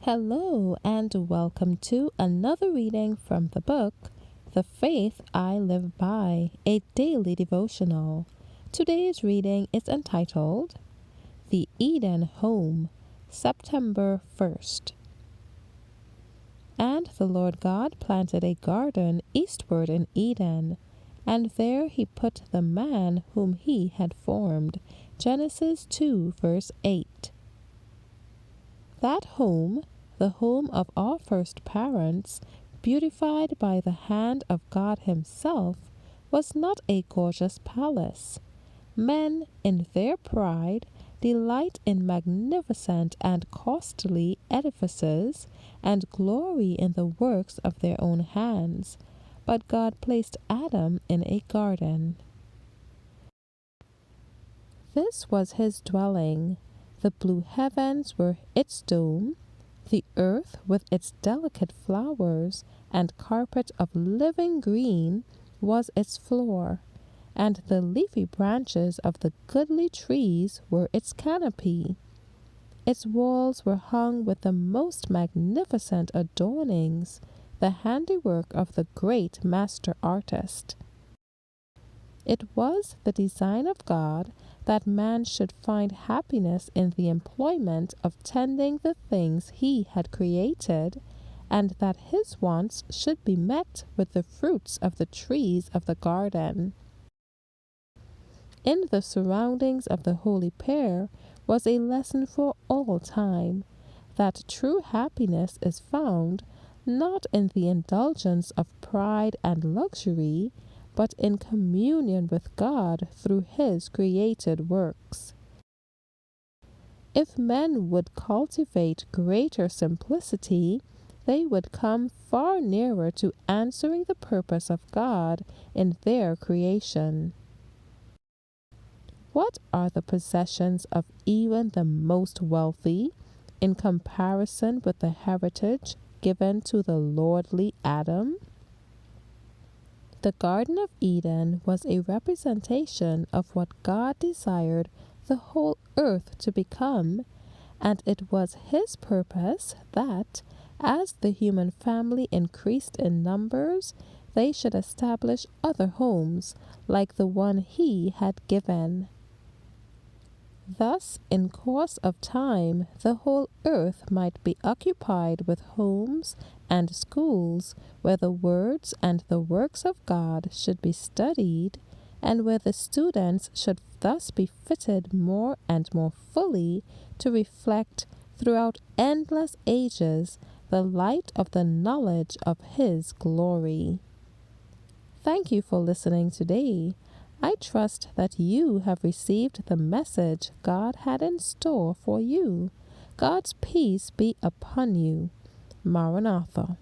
Hello, and welcome to another reading from the book, The Faith I Live By, a daily devotional. Today's reading is entitled, The Eden Home, September 1st. And the Lord God planted a garden eastward in Eden, and there he put the man whom he had formed. Genesis 2, verse 8. That home, the home of our first parents, beautified by the hand of God Himself, was not a gorgeous palace. Men, in their pride, delight in magnificent and costly edifices, and glory in the works of their own hands. But God placed Adam in a garden. This was his dwelling. The blue heavens were its dome, the earth with its delicate flowers and carpet of living green was its floor, and the leafy branches of the goodly trees were its canopy. Its walls were hung with the most magnificent adornings, the handiwork of the great master artist. It was the design of God that man should find happiness in the employment of tending the things he had created, and that his wants should be met with the fruits of the trees of the garden. In the surroundings of the holy pair was a lesson for all time, that true happiness is found not in the indulgence of pride and luxury, but in communion with God through His created works. If men would cultivate greater simplicity, they would come far nearer to answering the purpose of God in their creation. What are the possessions of even the most wealthy in comparison with the heritage given to the lordly Adam? The Garden of Eden was a representation of what God desired the whole earth to become, and it was His purpose that, as the human family increased in numbers, they should establish other homes like the one He had given. Thus, in course of time, the whole earth might be occupied with homes and schools where the words and the works of God should be studied, and where the students should thus be fitted more and more fully to reflect throughout endless ages the light of the knowledge of His glory. Thank you for listening today. I trust that you have received the message God had in store for you. God's peace be upon you. Maranatha.